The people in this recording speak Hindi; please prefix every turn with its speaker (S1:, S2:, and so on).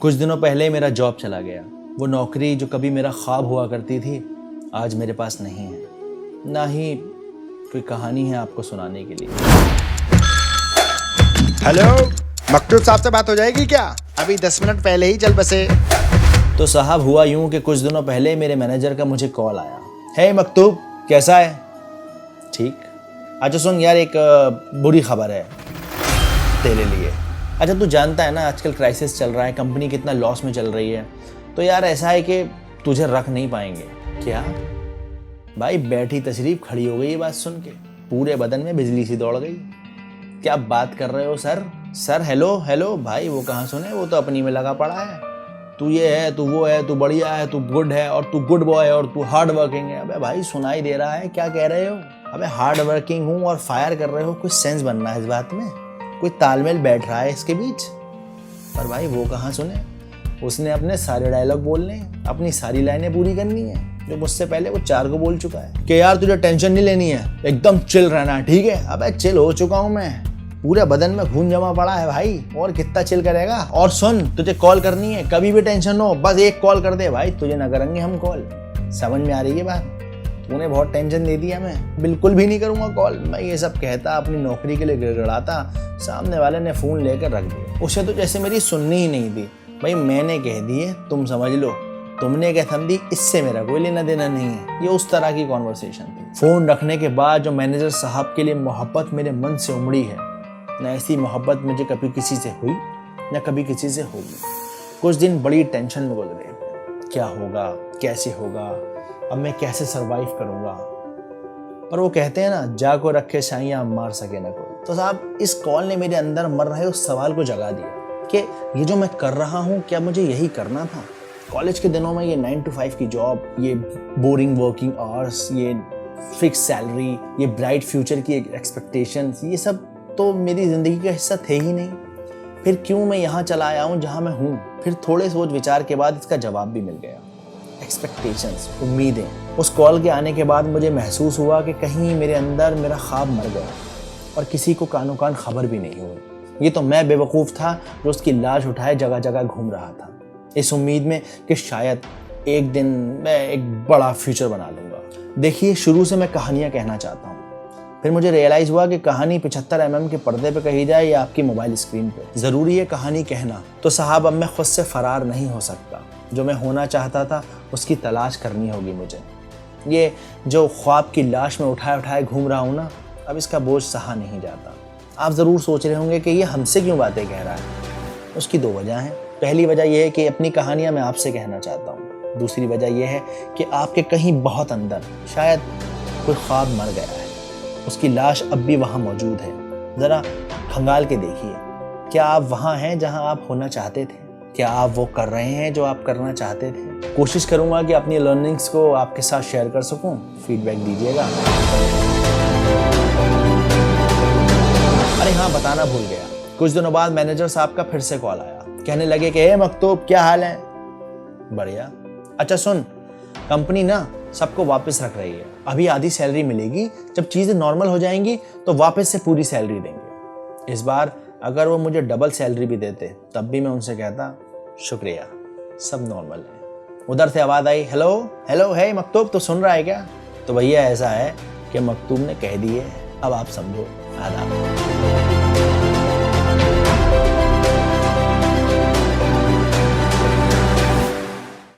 S1: कुछ दिनों पहले मेरा जॉब चला गया। वो नौकरी जो कभी मेरा ख्वाब हुआ करती थी आज मेरे पास नहीं है, ना ही कोई कहानी है आपको सुनाने के लिए।
S2: हेलो, मकतूब साहब से बात हो जाएगी क्या? अभी 10 मिनट पहले ही चल बसे।
S1: तो साहब हुआ यूं कि कुछ दिनों पहले मेरे मैनेजर का मुझे कॉल आया। हे मकतूब, कैसा है? ठीक। अच्छा सुन यार, एक बुरी खबर है तेरे लिए। अच्छा तू जानता है ना आजकल क्राइसिस चल रहा है, कंपनी कितना लॉस में चल रही है। तो यार ऐसा है कि तुझे रख नहीं पाएंगे। क्या भाई? बैठी तशरीफ खड़ी हो गई ये बात सुन के, पूरे बदन में बिजली सी दौड़ गई। क्या बात कर रहे हो सर? सर हेलो हेलो भाई, वो कहाँ सुने, वो तो अपनी में लगा पड़ा है। तू ये है, तू वो है, तू बढ़िया है, तू गुड है, और तू गुड बॉय है, और तू हार्ड वर्किंग है। अबे भाई सुनाई दे रहा है, क्या कह रहे हो? अबे हार्ड वर्किंग हूँ और फायर कर रहे हो, कुछ सेंस बनना है इस बात में, कोई तालमेल बैठ रहा है इसके बीच। पर भाई वो कहाँ सुने, उसने अपने सारे डायलॉग बोलने हैं, अपनी सारी लाइनें पूरी करनी है, जो मुझसे पहले वो 4 को बोल चुका है कि यार तुझे टेंशन नहीं लेनी है, एकदम चिल रहना, ठीक है? अबे चिल हो चुका हूँ मैं, पूरे बदन में खून जमा पड़ा है भाई, और कितना चिल करेगा। और सुन, तुझे कॉल करनी है, कभी भी टेंशन हो बस एक कॉल कर दे भाई, तुझे ना करेंगे हम कॉल। समझ में आ रही है बात? तूने बहुत टेंशन दे दी हमें, बिल्कुल भी नहीं करूंगा कॉल। मैं ये सब कहता, अपनी नौकरी के लिए गिड़गिड़ाता, सामने वाले ने फोन लेकर रख दिया। उसे तो जैसे मेरी सुननी ही नहीं थी। भाई मैंने कह दिए, तुम समझ लो, तुमने क्या समझी, इससे मेरा कोई लेना देना नहीं है। ये उस तरह की कॉन्वर्सेशन थी। फोन रखने के बाद जो मैनेजर साहब के लिए मोहब्बत मेरे मन से उमड़ी है, न ऐसी मोहब्बत मुझे कभी किसी से हुई न कभी किसी से होगी। कुछ दिन बड़ी टेंशन में गुजरे, क्या होगा, कैसे होगा, अब मैं कैसे सरवाइव करूंगा। पर वो कहते हैं ना, जा को रखे साइयां मार सके ना कोई। तो साहब इस कॉल ने मेरे अंदर मर रहे उस सवाल को जगा दिया कि ये जो मैं कर रहा हूँ, क्या मुझे यही करना था? कॉलेज के दिनों में ये 9 to 5 की जॉब, ये बोरिंग वर्किंग आवर्स, ये फिक्स सैलरी, ये ब्राइट फ्यूचर की एक्सपेक्टेशंस, ये सब तो मेरी ज़िंदगी का हिस्सा थे ही नहीं। फिर क्यों मैं यहाँ चला आया हूँ जहाँ मैं हूँ? फिर थोड़े सोच विचार के बाद इसका जवाब भी मिल गया। एक्सपेक्टेशंस, उम्मीदें। उस कॉल के आने के बाद मुझे महसूस हुआ कि कहीं मेरे अंदर मेरा ख्वाब मर गया और किसी को कानो कान खबर भी नहीं हुई। ये तो मैं बेवकूफ़ था जो उसकी लाश उठाए जगह जगह घूम रहा था, इस उम्मीद में कि शायद एक दिन मैं एक बड़ा फ्यूचर बना लूँगा। देखिए, शुरू से मैं कहानियाँ कहना चाहता हूँ, फिर मुझे रियलाइज़ हुआ कि कहानी 75 mm के पर्दे पे कही जाए या आपकी मोबाइल स्क्रीन पे, ज़रूरी है कहानी कहना। तो साहब अब मैं खुद से फ़रार नहीं हो सकता। जो मैं होना चाहता था उसकी तलाश करनी होगी मुझे। ये जो ख्वाब की लाश में उठाए उठाए घूम रहा हूँ ना, अब इसका बोझ सहा नहीं जाता। आप ज़रूर सोच रहे होंगे कि ये हमसे क्यों बातें कह रहा है। उसकी 2 वजह हैं। पहली वजह यह है कि अपनी कहानियाँ मैं आपसे कहना चाहता हूँ। दूसरी वजह यह है कि आपके कहीं बहुत अंदर शायद कोई ख्वाब मर गया है, उसकी लाश अब भी वहाँ मौजूद है। ज़रा खंगाल के देखिए, क्या आप वहाँ हैं जहाँ आप होना चाहते थे? क्या आप वो कर रहे हैं जो आप करना चाहते थे? कोशिश करूँगा कि अपनी लर्निंग्स को आपके साथ शेयर कर सकूँ। फीडबैक दीजिएगा। अरे हाँ, बताना भूल गया, कुछ दिनों बाद मैनेजर साहब का फिर से कॉल आया। कहने लगे कि हे मकतूब, क्या हाल है? बढ़िया। अच्छा सुन, कंपनी ना सबको वापस रख रही है। अभी आधी सैलरी मिलेगी, जब चीज़ें नॉर्मल हो जाएंगी तो वापस से पूरी सैलरी देंगे। इस बार अगर वो मुझे डबल सैलरी भी देते तब भी मैं उनसे कहता शुक्रिया, सब नॉर्मल है। उधर से आवाज़ आई, हेलो हेलो, हे मकतूब, तो सुन रहा है क्या? तो भैया ऐसा है कि मकतूब ने कह दिए, अब आप समझो। आदाब।